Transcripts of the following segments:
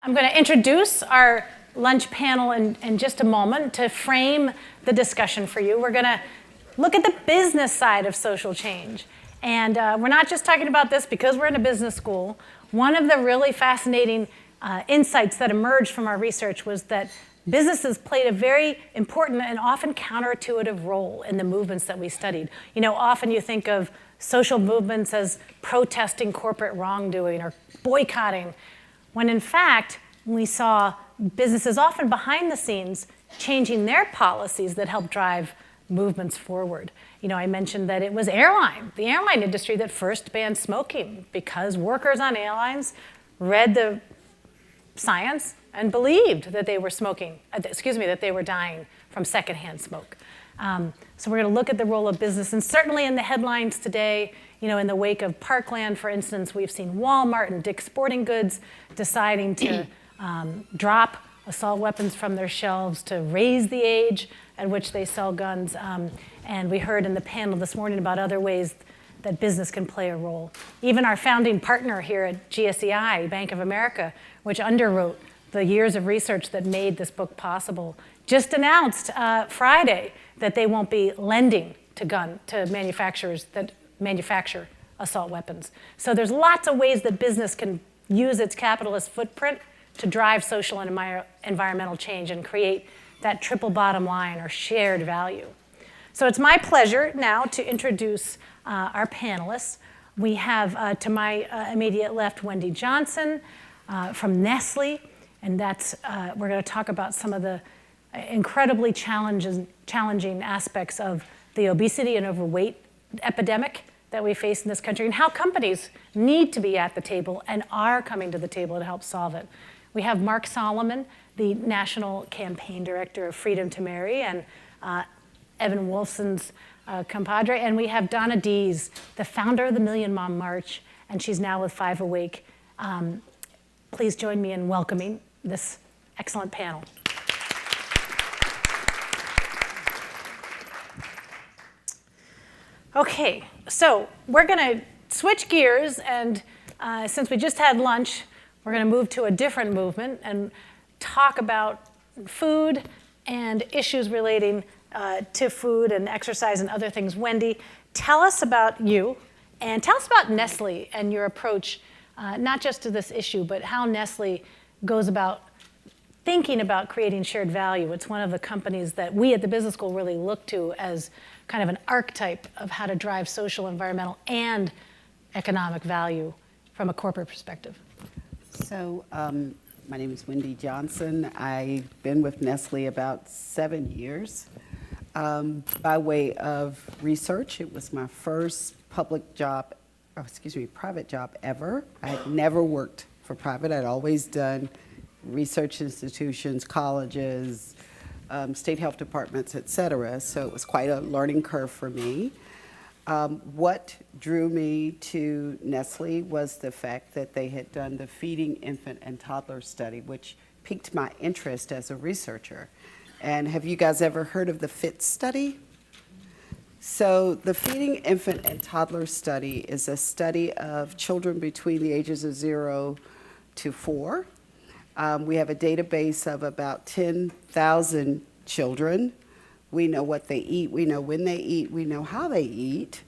I'm going to introduce our lunch panel in just a moment to frame the discussion for you. We're going to look at the business side of social change. And we're not just talking about this because we're in a business school. One of the really fascinating insights that emerged from our research was that businesses played a very important and often counterintuitive role in the movements that we studied. You know, often you think of social movements as protesting corporate wrongdoing or boycotting, when in fact, we saw businesses often behind the scenes changing their policies that help drive movements forward. You know, I mentioned that it was the airline industry that first banned smoking because workers on airlines read the science and believed that they were that they were dying from secondhand smoke. So we're going to look at the role of business, and certainly in the headlines today, you know, in the wake of Parkland, for instance, we've seen Walmart and Dick's Sporting Goods deciding to drop assault weapons from their shelves to raise the age at which they sell guns. And we heard in the panel this morning about other ways that business can play a role. Even our founding partner here at GSEI, Bank of America, which underwrote the years of research that made this book possible, just announced Friday that they won't be lending to manufacturers that manufacture assault weapons. So there's lots of ways that business can use its capitalist footprint to drive social and environmental change and create that triple bottom line or shared value. So it's my pleasure now to introduce our panelists. We have to my immediate left Wendy Johnson from Nestle, and we're going to talk about some of the incredibly challenging aspects of the obesity and overweight epidemic that we face in this country and how companies need to be at the table and are coming to the table to help solve it. We have Mark Solomon, the National Campaign Director of Freedom to Marry, and Evan Wolfson's compadre. And we have Donna Dees, the founder of the Million Mom March, and she's now with Five Awake. Please join me in welcoming this excellent panel. Okay, so we're going to switch gears, and since we just had lunch, we're going to move to a different movement and talk about food and issues relating to food and exercise and other things. Wendy, tell us about you, and tell us about Nestle and your approach, not just to this issue, but how Nestle goes about thinking about creating shared value. It's one of the companies that we at the business school really look to as kind of an archetype of how to drive social, environmental, and economic value from a corporate perspective. So my name is Wendy Johnson. I've been with Nestle about 7 years. By way of research, it was my first private job ever. I had never worked for private. I'd always done research institutions, colleges, state health departments, et cetera. So it was quite a learning curve for me. What drew me to Nestle was the fact that they had done the Feeding Infant and Toddler study, which piqued my interest as a researcher. And have you guys ever heard of the FIT study? So the Feeding Infant and Toddler study is a study of children between the ages of 0 to 4. We have a database of about 10,000 children. We know what they eat, we know when they eat, we know how they eat.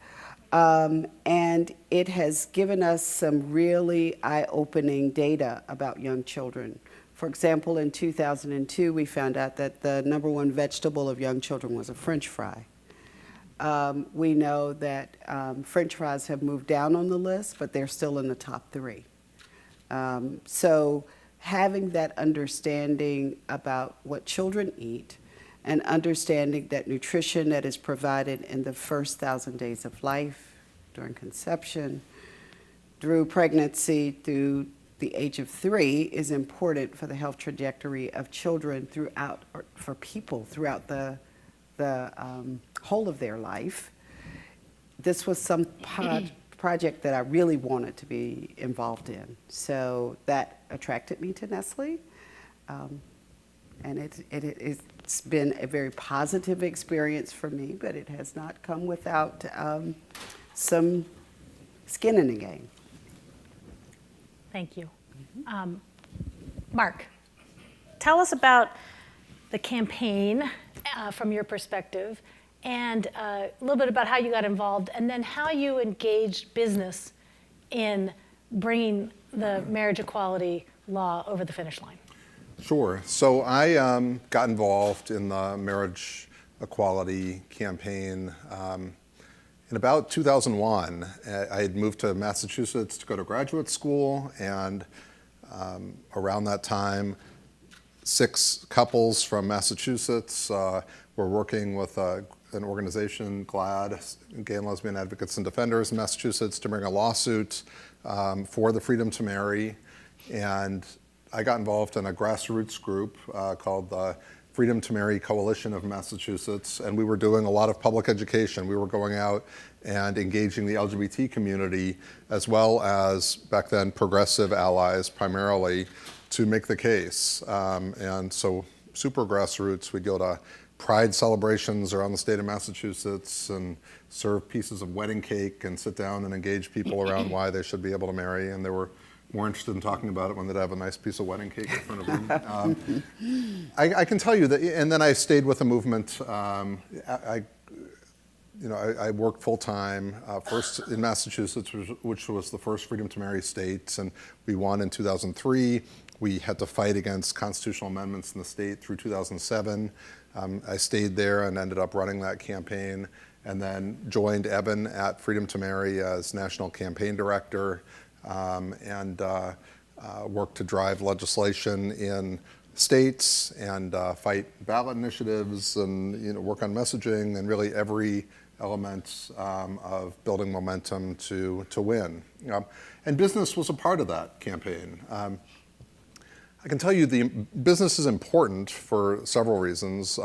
And it has given us some really eye-opening data about young children. For example, in 2002, we found out that the #1 vegetable of young children was a French fry. We know that French fries have moved down on the list, but they're still in the top 3. So having that understanding about what children eat and understanding that nutrition that is provided in the first 1,000 days of life, during conception, through pregnancy, through the age of 3 is important for the health trajectory of children throughout, or for people throughout the whole of their life. This was some project that I really wanted to be involved in. So that attracted me to Nestle. And it's been a very positive experience for me, but it has not come without some skin in the game. Thank you. Mark, tell us about the campaign from your perspective, and a little bit about how you got involved, and then how you engaged business in bringing the marriage equality law over the finish line. Sure. So I got involved in the marriage equality campaign in about 2001. I had moved to Massachusetts to go to graduate school, and around that time, 6 couples from Massachusetts were working with an organization, GLAAD, Gay and Lesbian Advocates and Defenders in Massachusetts, to bring a lawsuit for the freedom to marry. And I got involved in a grassroots group called the Freedom to Marry Coalition of Massachusetts, and we were doing a lot of public education. We were going out and engaging the LGBT community, as well as, back then, progressive allies primarily, to make the case. And so super grassroots, we'd go to pride celebrations around the state of Massachusetts and serve pieces of wedding cake and sit down and engage people around why they should be able to marry, and they were more interested in talking about it when they'd have a nice piece of wedding cake in front of them. I can tell you that, and then I stayed with the movement. I worked full time, first in Massachusetts, which was the first freedom to marry state, and we won in 2003. We had to fight against constitutional amendments in the state through 2007. I stayed there and ended up running that campaign, and then joined Evan at Freedom to Marry as national campaign director, and worked to drive legislation in states and fight ballot initiatives and work on messaging and really every element of building momentum to win. And business was a part of that campaign. I can tell you the business is important for several reasons.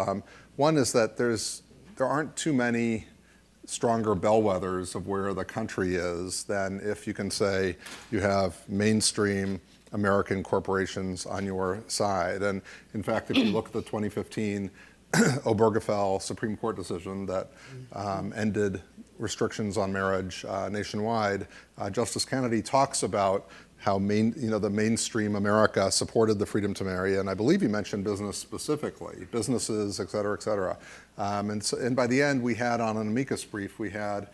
One is that there aren't too many stronger bellwethers of where the country is than if you can say you have mainstream American corporations on your side. And in fact, if you look at the 2015 Obergefell Supreme Court decision that ended restrictions on marriage nationwide, Justice Kennedy talks about how the mainstream America supported the freedom to marry, and I believe he mentioned business specifically, businesses, et cetera, et cetera. And by the end, we had on an amicus brief, we had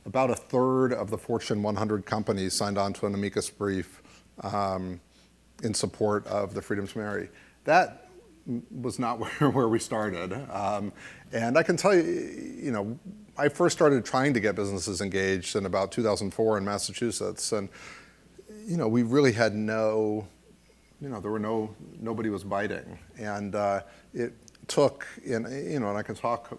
about a third of the Fortune 100 companies signed on to an amicus brief in support of the freedom to marry. That was not where we started. And I can tell you, I first started trying to get businesses engaged in about 2004 in Massachusetts, and we really had nobody was biting. And it took, and I can talk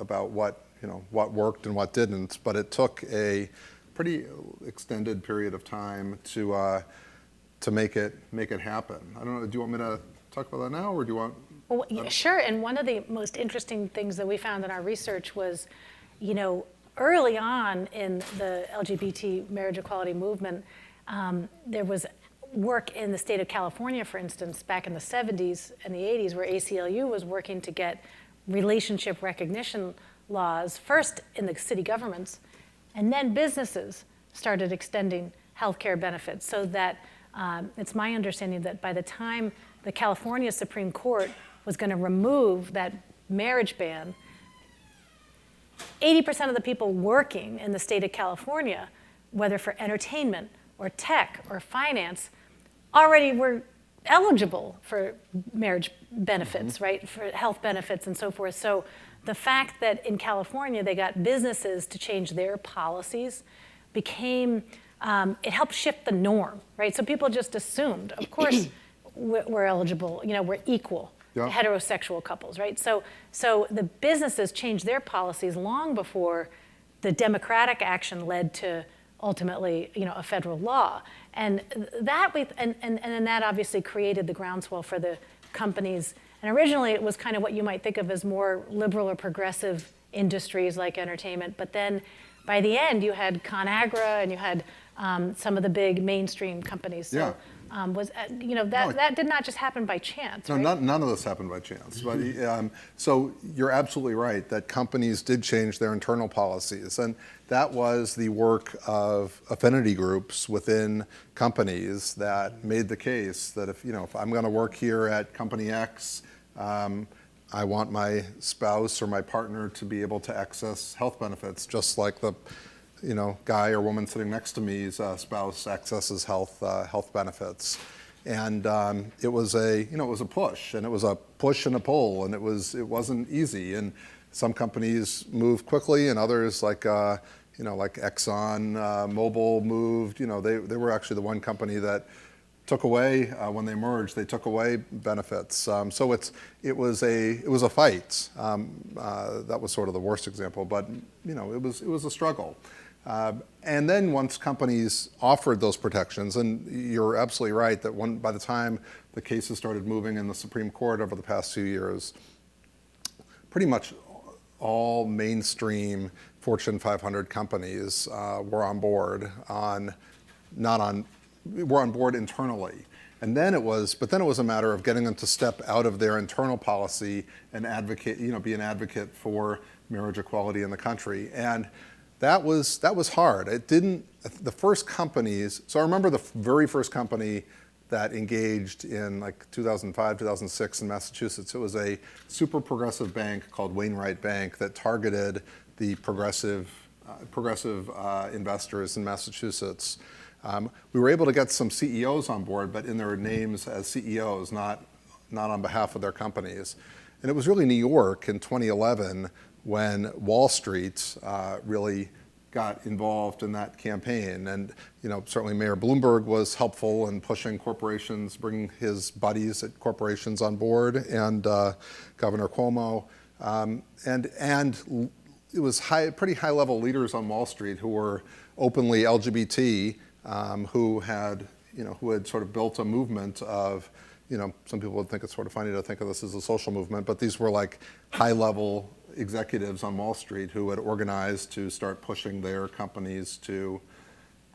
about what worked and what didn't, but it took a pretty extended period of time to make it happen. I don't know, do you want me to talk about that now, or do you want? Well, yeah, sure, and one of the most interesting things that we found in our research was, early on in the LGBT marriage equality movement, there was work in the state of California, for instance, back in the 70s and the 80s, where ACLU was working to get relationship recognition laws, first in the city governments, and then businesses started extending healthcare benefits, so that it's my understanding that by the time the California Supreme Court was going to remove that marriage ban, 80% of the people working in the state of California, whether for entertainment or tech or finance, already were eligible for marriage benefits, right? For health benefits and so forth. So the fact that in California they got businesses to change their policies became, it helped shift the norm, right? So people just assumed, of course, we're eligible, we're equal. Yeah. Heterosexual couples, right? So the businesses changed their policies long before the democratic action led to ultimately, a federal law, and that and that obviously created the groundswell for the companies. And originally, it was kind of what you might think of as more liberal or progressive industries like entertainment. But then, by the end, you had ConAgra and you had some of the big mainstream companies. So, yeah. that did not just happen by chance, No, right? none of this happened by chance. But so you're absolutely right that companies did change their internal policies, and that was the work of affinity groups within companies that made the case that if I'm going to work here at company X, I want my spouse or my partner to be able to access health benefits, just like the guy or woman sitting next to me's spouse accesses health benefits. And it was a push, and it was a push and a pull, and it wasn't easy. And some companies moved quickly, and others like Exxon Mobil moved. They were actually the one company that took away when they merged. They took away benefits. So it was a fight. That was sort of the worst example, but it was a struggle. And then once companies offered those protections, and you're absolutely right that by the time the cases started moving in the Supreme Court over the past few years, pretty much all mainstream Fortune 500 companies were on board were on board internally. And then it was a matter of getting them to step out of their internal policy and be an advocate for marriage equality in the country. And that was hard. The first companies, so I remember the very first company that engaged in like 2005, 2006 in Massachusetts. It was a super progressive bank called Wainwright Bank that targeted the progressive investors in Massachusetts. We were able to get some CEOs on board, but in their names as CEOs, not on behalf of their companies. And it was really New York in 2011 when Wall Street really got involved in that campaign. And certainly Mayor Bloomberg was helpful in pushing corporations, bringing his buddies at corporations on board, and Governor Cuomo. And it was pretty high-level leaders on Wall Street who were openly LGBT, who had sort of built a movement of, some people would think it's sort of funny to think of this as a social movement, but these were like high-level executives on Wall Street who had organized to start pushing their companies to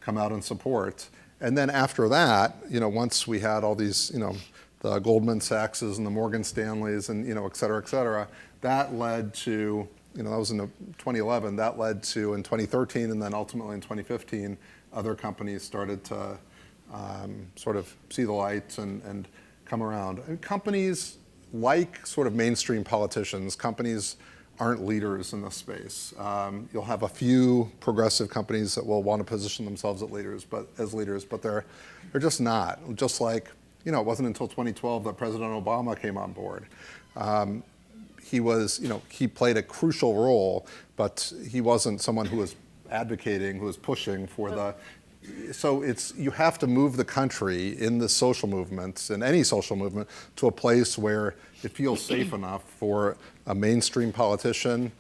come out and support. And then after that, once we had all these, the Goldman Sachs's and the Morgan Stanleys and, et cetera, that led to, that was in 2011, that led to in 2013 and then ultimately in 2015, other companies started to sort of see the light and come around. And companies, like sort of mainstream politicians, companies aren't leaders in this space. You'll have a few progressive companies that will want to position themselves as leaders, but they're just not. Just like, it wasn't until 2012 that President Obama came on board. He played a crucial role, but he wasn't someone who was advocating, who was pushing for the. So you have to move the country in the social movements, in any social movement, to a place where it feels safe enough for a mainstream politician,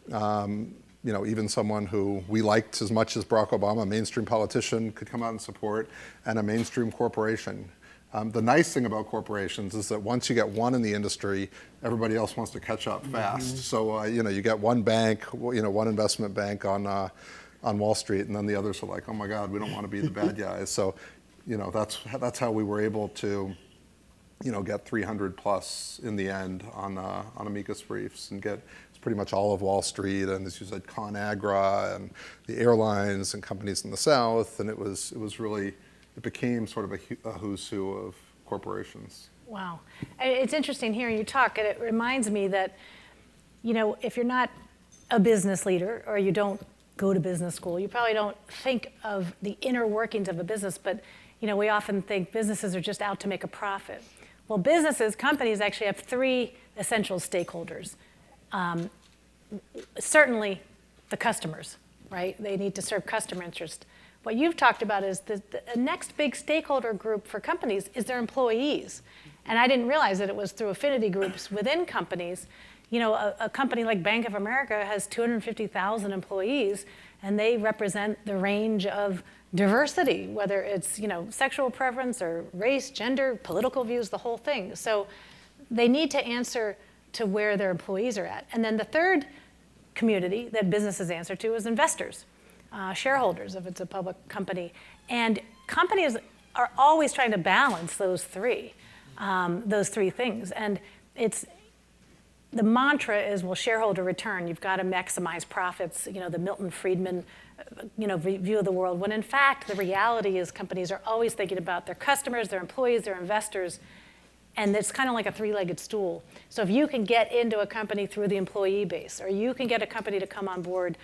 even someone who we liked as much as Barack Obama, a mainstream politician could come out and support, and a mainstream corporation. The nice thing about corporations is that once you get one in the industry, everybody else wants to catch up fast. Mm-hmm. So you get one bank, one investment bank on Wall Street, and then the others are like, oh my God, we don't want to be the bad guys. So, that's how we were able to, get 300 plus in the end on amicus briefs and get pretty much all of Wall Street, and as you said, ConAgra and the airlines and companies in the South, and it became sort of a who's who of corporations. Wow. It's interesting hearing you talk, and it reminds me that, if you're not a business leader or you don't go to business school, you probably don't think of the inner workings of a business, but we often think businesses are just out to make a profit. Well, companies actually have three essential stakeholders. Certainly the customers, right? They need to serve customer interest. What you've talked about is the next big stakeholder group for companies is their employees. And I didn't realize that it was through affinity groups within companies. A company like Bank of America has 250,000 employees, and they represent the range of diversity, whether it's sexual preference or race, gender, political views, the whole thing. So they need to answer to where their employees are at. And then the third community that businesses answer to is investors, shareholders if it's a public company. And companies are always trying to balance those three things. And the mantra is, well, shareholder return, you've got to maximize profits, the Milton Friedman, view of the world, when in fact, the reality is companies are always thinking about their customers, their employees, their investors, and it's kind of like a three-legged stool. So if you can get into a company through the employee base, or you can get a company to come on board,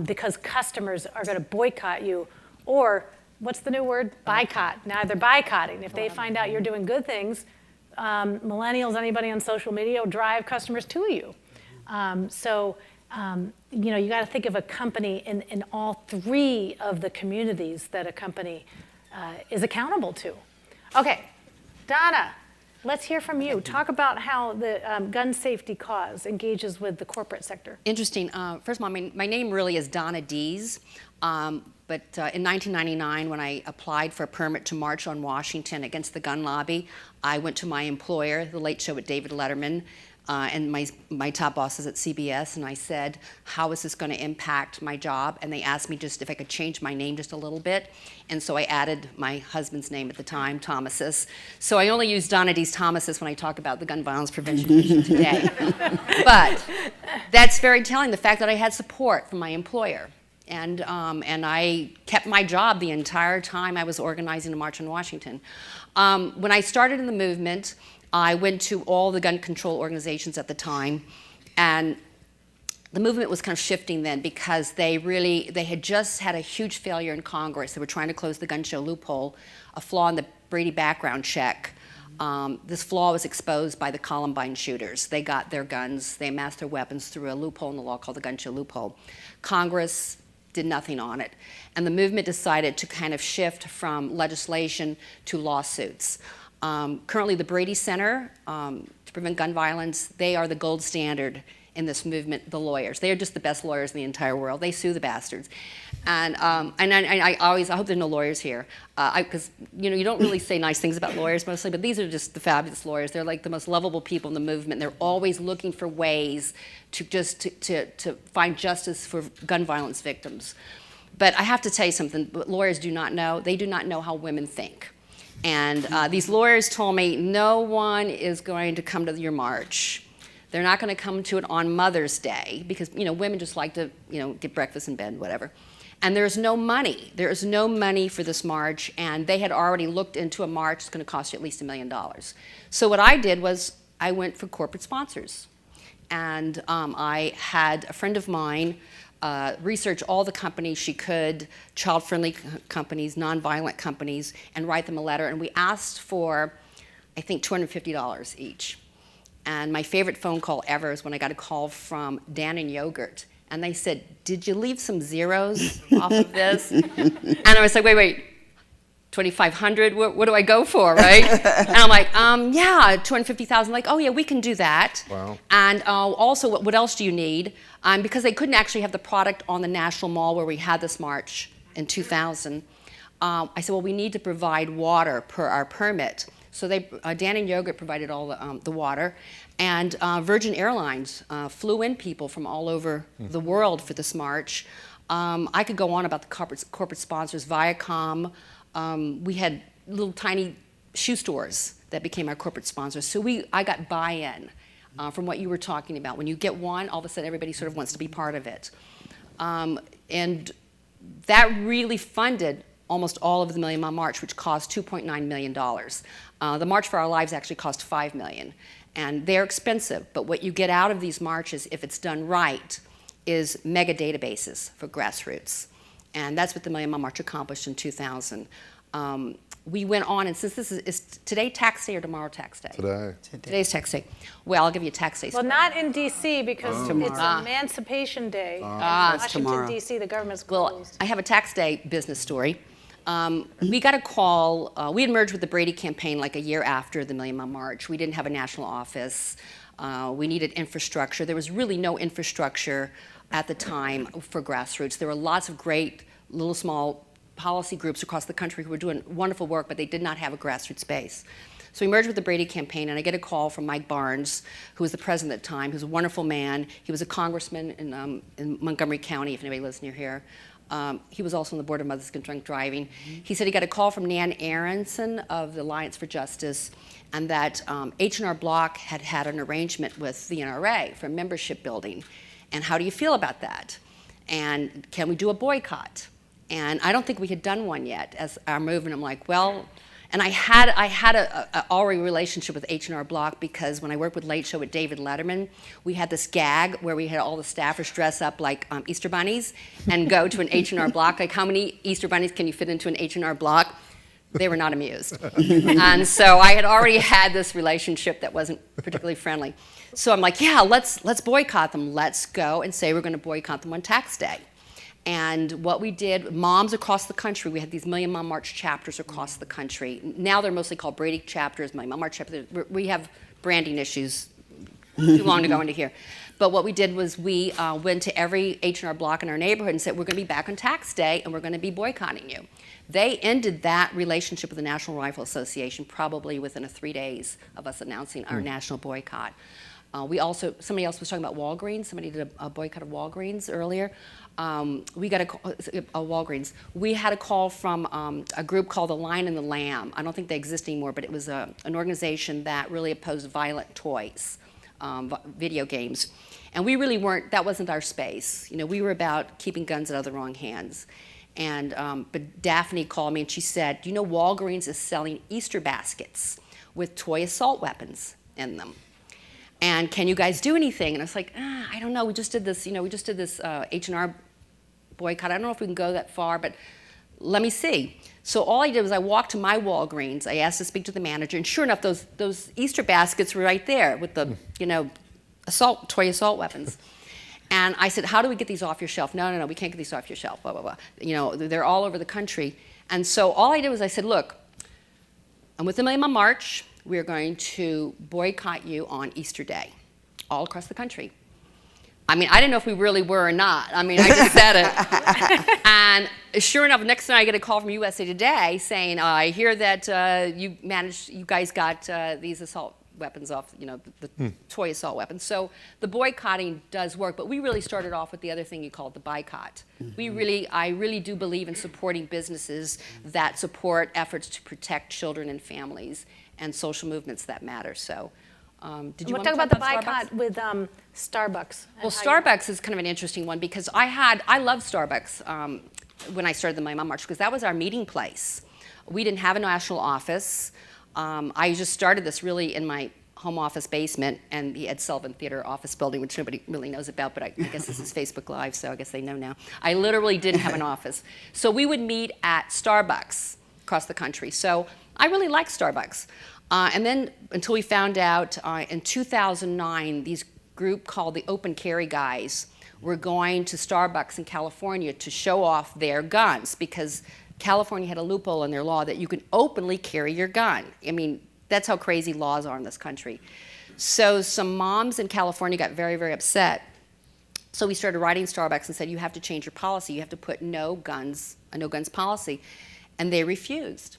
because customers are going to boycott you, or what's the new word? Boycott. Now they're boycotting. If they find out you're doing good things, millennials, anybody on social media will drive customers to you. You got to think of a company in all three of the communities that a company is accountable to. Okay, Donna, let's hear from you. Talk about how the gun safety cause engages with the corporate sector. Interesting. First of all, my name really is Donna Dees. But in 1999, when I applied for a permit to march on Washington against the gun lobby, I went to my employer, The Late Show with David Letterman, and my top bosses at CBS, and I said, how is this going to impact my job? And they asked me just if I could change my name just a little bit. And so I added my husband's name at the time, Thomasis. So I only use Donna Dees Thomasis when I talk about the gun violence prevention issue today. But that's very telling, the fact that I had support from my employer. And I kept my job the entire time I was organizing a march in Washington. When I started in the movement, I went to all the gun control organizations at the time, and the movement was kind of shifting then because they had just had a huge failure in Congress. They were trying to close the gun show loophole, a flaw in the Brady background check. This flaw was exposed by the Columbine shooters. They got their guns, they amassed their weapons through a loophole in the law called the gun show loophole. Congress did nothing on it. And the movement decided to kind of shift from legislation to lawsuits. Currently, the Brady Center to Prevent Gun Violence, they are the gold standard in this movement, the lawyers. They are just the best lawyers in the entire world. They sue the bastards. And I hope there are no lawyers here, because you don't really say nice things about lawyers mostly, but these are just the fabulous lawyers. They're like the most lovable people in the movement. They're always looking for ways to find justice for gun violence victims. But I have to tell you something, what lawyers do not know, they do not know how women think. And these lawyers told me, no one is going to come to your march. They're not going to come to it on Mother's Day because women just like to get breakfast in bed, whatever. And there's no money. There is no money for this march, and they had already looked into a march that's going to cost you at least $1 million. So what I did was I went for corporate sponsors, and I had a friend of mine research all the companies she could, child-friendly companies, nonviolent companies, and write them a letter. And we asked for, I think, $250 each. And my favorite phone call ever is when I got a call from Dan and Yogurt. And they said, did you leave some zeros off of this? And I was like, wait, 2,500, what do I go for, right? And I'm like, yeah, 250,000. Like, oh yeah, we can do that. Wow. And also, what else do you need? Because they couldn't actually have the product on the National Mall where we had this march in 2000. I said, well, we need to provide water per our permit. So Dan and Yogurt provided all the water, and Virgin Airlines flew in people from all over the world for this march. I could go on about the corporate sponsors, Viacom. We had little tiny shoe stores that became our corporate sponsors. So I got buy-in from what you were talking about. When you get one, all of a sudden everybody sort of wants to be part of it. And that really funded almost all of the Million Mile March, which cost $2.9 million. The March for Our Lives actually cost $5 million. And they're expensive, but what you get out of these marches, if it's done right, is mega databases for grassroots. And that's what the Million Mile March accomplished in 2000. We went on, and since this is today tax day or tomorrow tax day? Today. Today's tax day. Well, I'll give you a tax day. Well, not in D.C. because it's Emancipation Day. Washington, D.C., the government's closed. Well, I have a tax day business story. We got a call. We had merged with the Brady campaign like a year after the Million Mile March. We didn't have a national office. We needed infrastructure. There was really no infrastructure at the time for grassroots. There were lots of great little small policy groups across the country who were doing wonderful work, but they did not have a grassroots base. So we merged with the Brady campaign, and I get a call from Mike Barnes, who was the president at the time, who's a wonderful man. He was a congressman in Montgomery County, if anybody lives near here. He was also on the board of Mothers Against Drunk Driving. He said he got a call from Nan Aronson of the Alliance for Justice, and that H&R Block had had an arrangement with the NRA for membership building. And how do you feel about that? And can we do a boycott? And I don't think we had done one yet as our movement. I'm like, well, and I had a already relationship with H&R Block, because when I worked with Late Show with David Letterman, we had this gag where we had all the staffers dress up like Easter bunnies and go to an H&R Block. Like, how many Easter bunnies can you fit into an H&R Block? They were not amused. And so I had already had this relationship that wasn't particularly friendly. So I'm like, yeah, let's boycott them. Let's go and say we're going to boycott them on tax day. And what we did, moms across the country, we had these Million Mom March chapters across the country. Now they're mostly called Brady chapters, Million Mom March chapters. We have branding issues, too long to go into here. But what we did was we went to every H&R Block in our neighborhood and said, we're going to be back on tax day and we're going to be boycotting you. They ended that relationship with the National Rifle Association probably within 3 days of us announcing our national boycott. Somebody else was talking about Walgreens. Somebody did a boycott of Walgreens earlier. We got a Walgreens. We had a call from a group called the Lion and the Lamb. I don't think they exist anymore, but it was an organization that really opposed violent toys, video games. And we really weren't, that wasn't our space. You know, we were about keeping guns out of the wrong hands. And, but Daphne called me and she said, you know, Walgreens is selling Easter baskets with toy assault weapons in them. And can you guys do anything? And I was like, I don't know. We just did this, H&R boycott. I don't know if we can go that far, but let me see. So all I did was I walked to my Walgreens. I asked to speak to the manager, and sure enough, those Easter baskets were right there with the, toy assault weapons. And I said, how do we get these off your shelf? No, we can't get these off your shelf, blah, blah, blah. You know, they're all over the country. And so all I did was I said, look, I'm with the Million Mom March. We're going to boycott you on Easter Day, all across the country. I mean, I didn't know if we really were or not. I mean, I just said it. And sure enough, next night I get a call from USA Today saying, I hear that you guys got these assault weapons off, the toy assault weapons. So the boycotting does work, but we really started off with the other thing you called the boycott. I really do believe in supporting businesses that support efforts to protect children and families and social movements that matter. So, did you want to talk about the boycott with Starbucks? Well, Starbucks is kind of an interesting one because I love Starbucks when I started the Million Mom March because that was our meeting place. We didn't have a national office. I just started this really in my home office basement and the Ed Sullivan Theater office building, which nobody really knows about, but I guess this is Facebook Live, so I guess they know now. I literally didn't have an office. So we would meet at Starbucks across the country. So I really liked Starbucks. And then until we found out in 2009, these group called the Open Carry Guys were going to Starbucks in California to show off their guns because California had a loophole in their law that you can openly carry your gun. I mean, that's how crazy laws are in this country. So some moms in California got very, very upset. So we started writing Starbucks and said, you have to change your policy. You have to put a no guns policy. And they refused.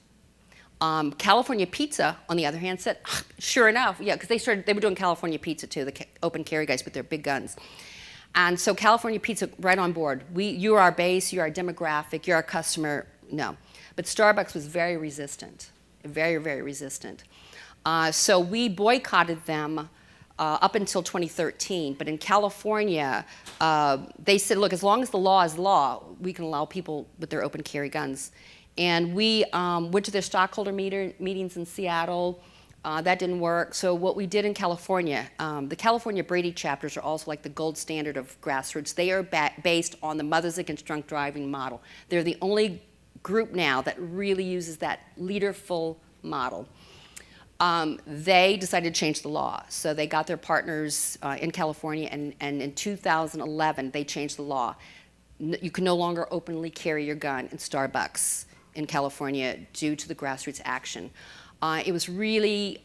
California Pizza, on the other hand, said, sure enough, yeah, because they were doing California Pizza too, the Open Carry Guys with their big guns. And so California Pizza, right on board. You're our base, you're our demographic, you're our customer, no. But Starbucks was very resistant, very, very resistant. So we boycotted them up until 2013. But in California, they said, look, as long as the law is law, we can allow people with their open carry guns. And we went to their stockholder meetings in Seattle. That didn't work. So what we did in California, the California Brady chapters are also like the gold standard of grassroots. They are based on the Mothers Against Drunk Driving model. They're the only group now that really uses that leaderful model. They decided to change the law. So they got their partners in California, and in 2011, they changed the law. You can no longer openly carry your gun in Starbucks in California due to the grassroots action. It was really,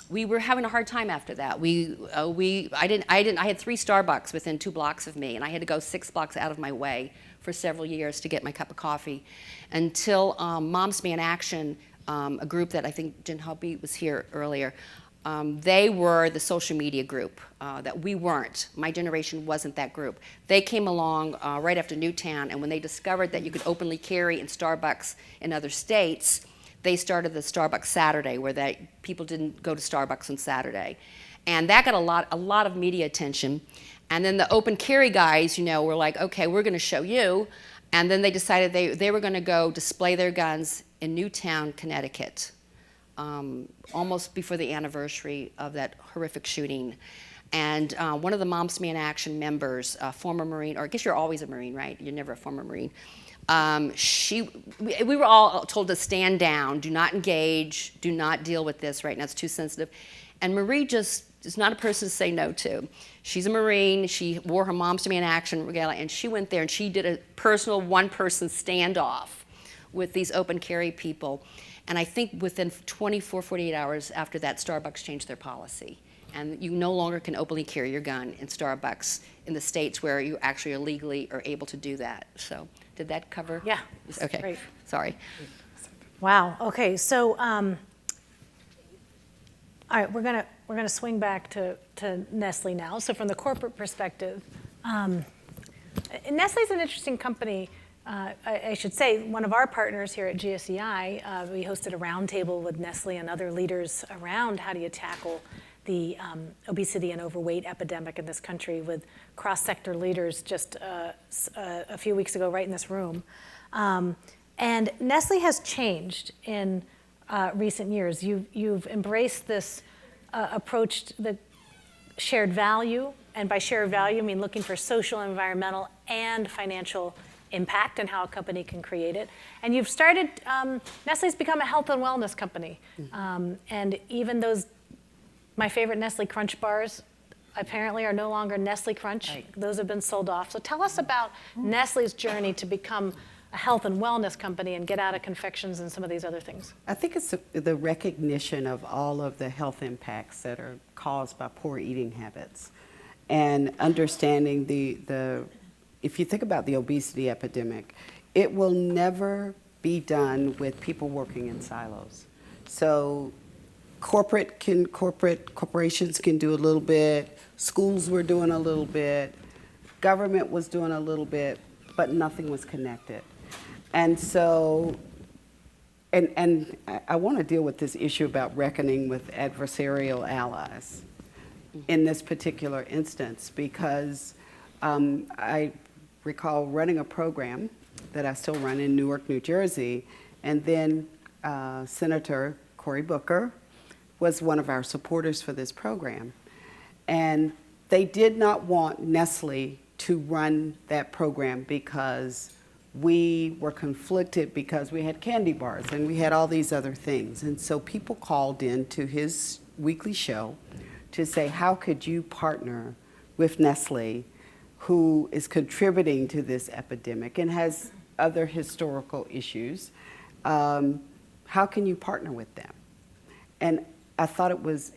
we were having a hard time after that. I had 3 Starbucks within 2 blocks of me, and I had to go 6 blocks out of my way for several years to get my cup of coffee until Moms Man Action, a group that I think Jen Hubby was here earlier, They were the social media group that we weren't. My generation wasn't that group. They came along right after Newtown, and when they discovered that you could openly carry in Starbucks in other states, they started the Starbucks Saturday, where people didn't go to Starbucks on Saturday. And that got a lot of media attention. And then the open carry guys, were like, okay, we're going to show you. And then they decided they were going to go display their guns in Newtown, Connecticut, almost before the anniversary of that horrific shooting. And one of the Moms to Me in Action members, a former Marine, or I guess you're always a Marine, right? You're never a former Marine. We were all told to stand down, do not engage, do not deal with this right now, it's too sensitive. And Marie just is not a person to say no to. She's a Marine, she wore her Moms to Me in Action regalia, and she went there and she did a personal one-person standoff with these open carry people. And I think within 24, 48 hours after that, Starbucks changed their policy. And you no longer can openly carry your gun in Starbucks in the states where you actually are legally are able to do that. So did that cover? Yeah. Okay. Great. Sorry. Wow. Okay. So, all right, we're gonna swing back to Nestle now. So, from the corporate perspective, Nestle's an interesting company. I should say, one of our partners here at GSEI, we hosted a roundtable with Nestle and other leaders around how do you tackle the obesity and overweight epidemic in this country with cross-sector leaders just a few weeks ago right in this room. And Nestle has changed in recent years. You've embraced this approach to the shared value, and by shared value I mean looking for social, environmental, and financial impact and how a company can create it. And you've started, Nestle's become a health and wellness company. And even those, my favorite Nestle Crunch bars apparently are no longer Nestle Crunch. Right. Those have been sold off. So tell us about Nestle's journey to become a health and wellness company and get out of confections and some of these other things. I think it's the recognition of all of the health impacts that are caused by poor eating habits, and understanding if you think about the obesity epidemic, it will never be done with people working in silos. So corporations can do a little bit, schools were doing a little bit, government was doing a little bit, but nothing was connected. And so, and I want to deal with this issue about reckoning with adversarial allies in this particular instance, because I recall running a program that I still run in Newark, New Jersey, and then Senator Cory Booker was one of our supporters for this program. And they did not want Nestle to run that program because we were conflicted because we had candy bars and we had all these other things. And so people called in to his weekly show to say, how could you partner with Nestle, who is contributing to this epidemic and has other historical issues? How can you partner with them? And I thought it was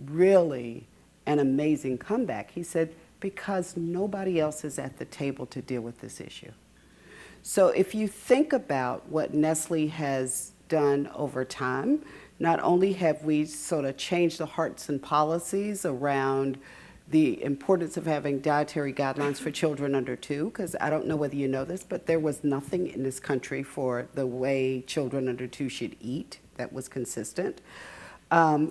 really an amazing comeback. He said, because nobody else is at the table to deal with this issue. So if you think about what Nestle has done over time, not only have we sort of changed the hearts and policies around the importance of having dietary guidelines for children under 2, because I don't know whether you know this, but there was nothing in this country for the way children under 2 should eat that was consistent.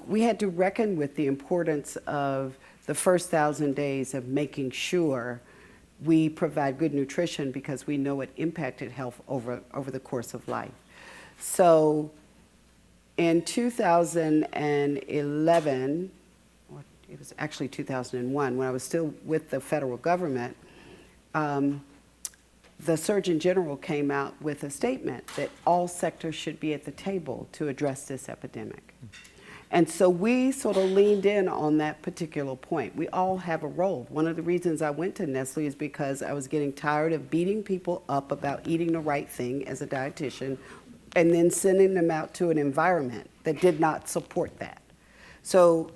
We had to reckon with the importance of the first 1,000 days of making sure we provide good nutrition because we know it impacted health over the course of life. So in 2011, or it was actually 2001, when I was still with the federal government, the Surgeon General came out with a statement that all sectors should be at the table to address this epidemic. And so we sort of leaned in on that particular point. We all have a role. One of the reasons I went to Nestle is because I was getting tired of beating people up about eating the right thing as a dietitian and then sending them out to an environment that did not support that. So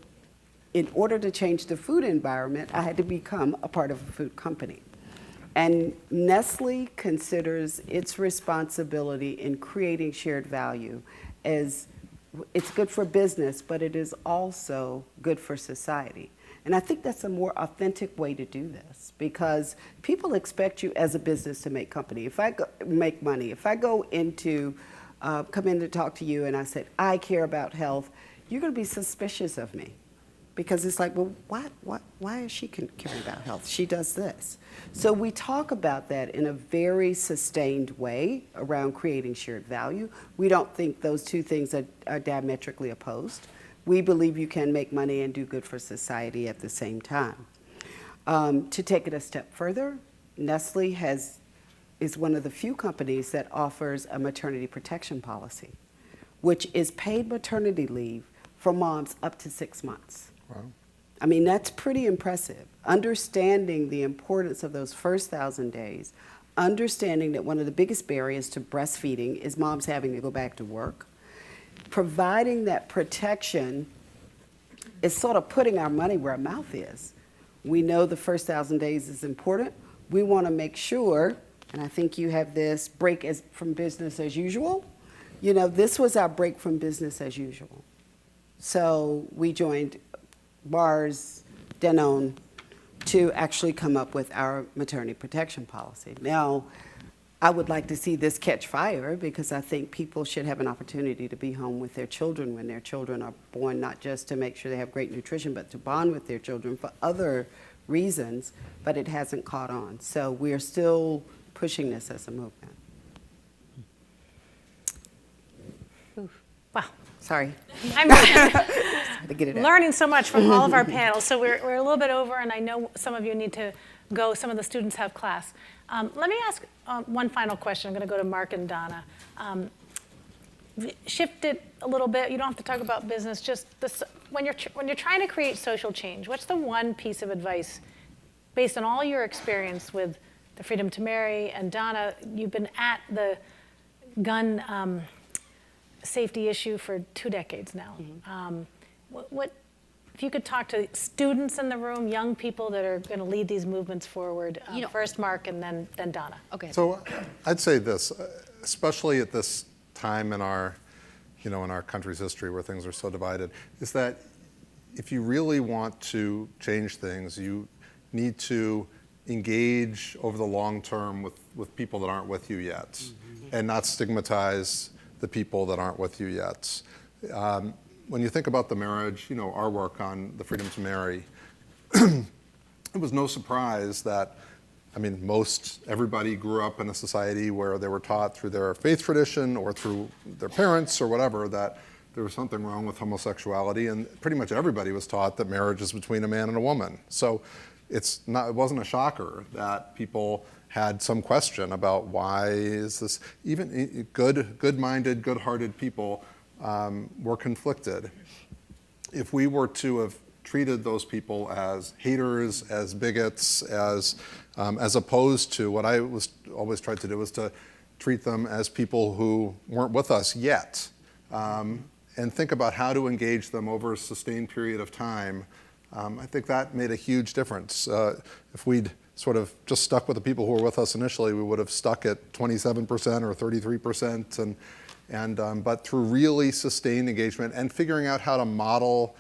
in order to change the food environment, I had to become a part of a food company. And Nestle considers its responsibility in creating shared value as it's good for business, but it is also good for society. And I think that's a more authentic way to do this, because people expect you as a business to make money. If I go into, come in to talk to you and I said, I care about health, you're going to be suspicious of me. Because it's like, well, why is she caring about health? She does this. So we talk about that in a very sustained way around creating shared value. We don't think those two things are diametrically opposed. We believe you can make money and do good for society at the same time. To take it a step further, Nestle is one of the few companies that offers a maternity protection policy, which is paid maternity leave for moms up to 6 months. Wow. I mean, that's pretty impressive. Understanding the importance of those first 1,000 days, understanding that one of the biggest barriers to breastfeeding is moms having to go back to work. Providing that protection is sort of putting our money where our mouth is. We know the first 1,000 days is important. We want to make sure, and I think you have this break from business as usual. You know, this was our break from business as usual. So we joined Mars, Danone, to actually come up with our maternity protection policy. Now, I would like to see this catch fire, because I think people should have an opportunity to be home with their children when their children are born, not just to make sure they have great nutrition, but to bond with their children for other reasons, but it hasn't caught on. So we are still pushing this as a movement. Wow. Sorry. I'm To get it out. learning so much from all of our panels. So we're a little bit over, and I know some of you need to go. Some of the students have class. Let me ask one final question. I'm going to go to Mark and Donna. Shift it a little bit. You don't have to talk about business. Just this, when you're trying to create social change, what's the one piece of advice, based on all your experience with the Freedom to Marry, and Donna, you've been at the gun safety issue for 2 decades now. Mm-hmm. What if you could talk to students in the room, young people that are going to lead these movements forward? First Mark, and then Donna. Okay. So I'd say this, especially at this time in our country's history where things are so divided, is that if you really want to change things, you need to engage over the long term with people that aren't with you yet, and not stigmatize the people that aren't with you yet. When you think about the marriage, our work on the Freedom to Marry, it was no surprise that, everybody grew up in a society where they were taught through their faith tradition or through their parents or whatever that there was something wrong with homosexuality, and pretty much everybody was taught that marriage is between a man and a woman. So it wasn't a shocker that people had some question about why is this, even good-minded, good-hearted people were conflicted. If we were to have treated those people as haters, as bigots, as opposed to what I was always tried to do was to treat them as people who weren't with us yet, and think about how to engage them over a sustained period of time, I think that made a huge difference. If we'd sort of just stuck with the people who were with us initially, we would have stuck at 27% or 33%, but through really sustained engagement and figuring out how to model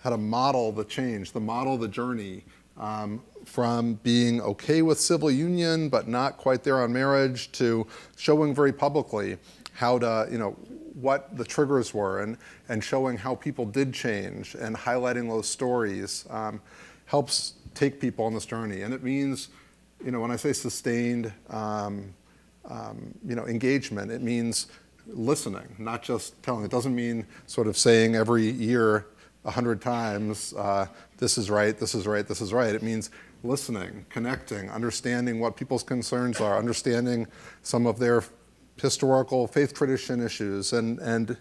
the change, model the journey, from being okay with civil union but not quite there on marriage, to showing very publicly how to, what the triggers were, and showing how people did change and highlighting those stories helps take people on this journey. And it means, when I say sustained, engagement, it means listening, not just telling. It doesn't mean sort of saying every year 100 times, this is right, this is right, this is right. It means listening, connecting, understanding what people's concerns are, understanding some of their historical faith tradition issues, and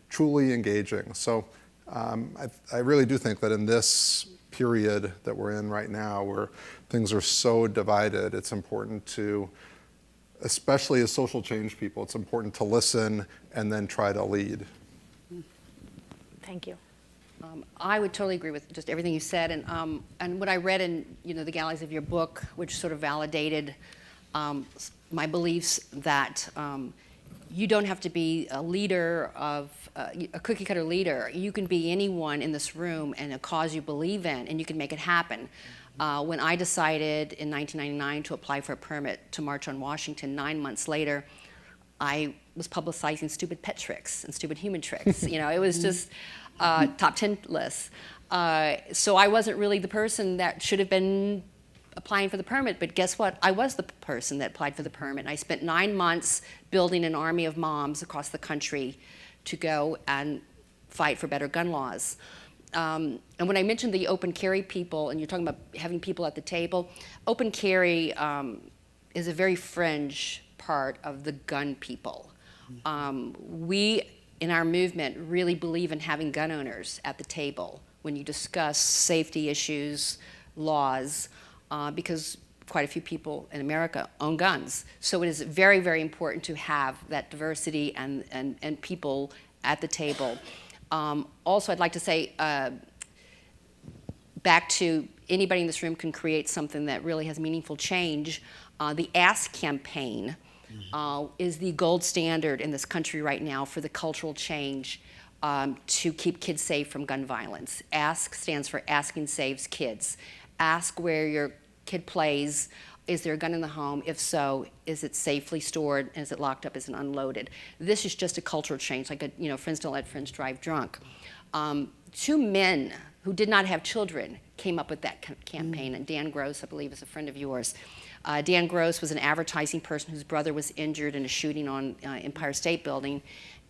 truly engaging. So I really do think that in this period that we're in right now, where things are so divided, it's important to, especially as social change people, it's important to listen and then try to lead. Thank you. I would totally agree with just everything you said, and what I read in the galleys of your book, which sort of validated my beliefs that you don't have to be a leader of a cookie cutter leader. You can be anyone in this room and a cause you believe in, and you can make it happen. When I decided in 1999 to apply for a permit to march on Washington, 9 months later, I was publicizing stupid pet tricks and stupid human tricks. You know, it was just top 10 lists. So I wasn't really the person that should have been applying for the permit, but guess what? I was the person that applied for the permit. I spent 9 months building an army of moms across the country to go and fight for better gun laws. And when I mentioned the open carry people, and you're talking about having people at the table, open carry is a very fringe part of the gun people. We, in our movement, really believe in having gun owners at the table when you discuss safety issues, laws, because quite a few people in America own guns. So it is very, very important to have that diversity and people at the table. Also, I'd like to say, back to anybody in this room can create something that really has meaningful change. The Ask campaign is the gold standard in this country right now for the cultural change to keep kids safe from gun violence. Ask stands for Asking Saves Kids. Ask where your kid plays. Is there a gun in the home? If so, is it safely stored? Is it locked up? Is it unloaded? This is just a cultural change, like friends don't let friends drive drunk. 2 men who did not have children came up with that campaign, and Dan Gross, I believe, is a friend of yours. Dan Gross was an advertising person whose brother was injured in a shooting on Empire State Building,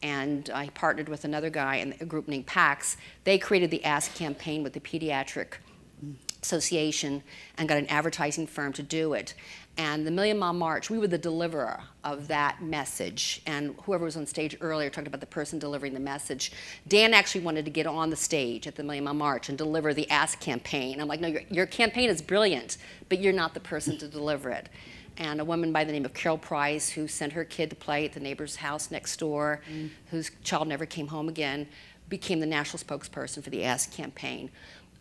and he partnered with another guy in a group named PAX. They created the Ask campaign with the Pediatric Association and got an advertising firm to do it. And the Million Mile March, we were the deliverer of that message. And whoever was on stage earlier talked about the person delivering the message. Dan actually wanted to get on the stage at the Million Mile March and deliver the Ask campaign. I'm like, no, your campaign is brilliant, but you're not the person to deliver it. And a woman by the name of Carol Price, who sent her kid to play at the neighbor's house next door, whose child never came home again, became the national spokesperson for the Ask campaign.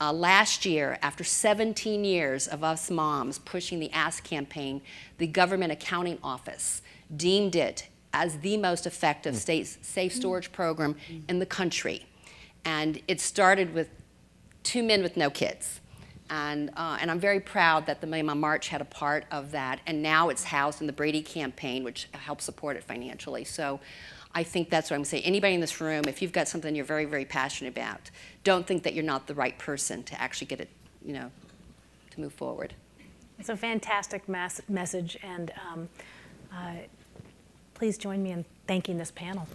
Last year, after 17 years of us moms pushing the Ask campaign, the Government Accounting Office deemed it as the most effective safe storage program in the country. And it started with 2 men with no kids. And I'm very proud that the Million Mile March had a part of that. And now it's housed in the Brady campaign, which helps support it financially. So I think that's what I'm saying. Anybody in this room, if you've got something you're very, very passionate about, don't think that you're not the right person to actually get it, to move forward. It's a fantastic message, and please join me in thanking this panel.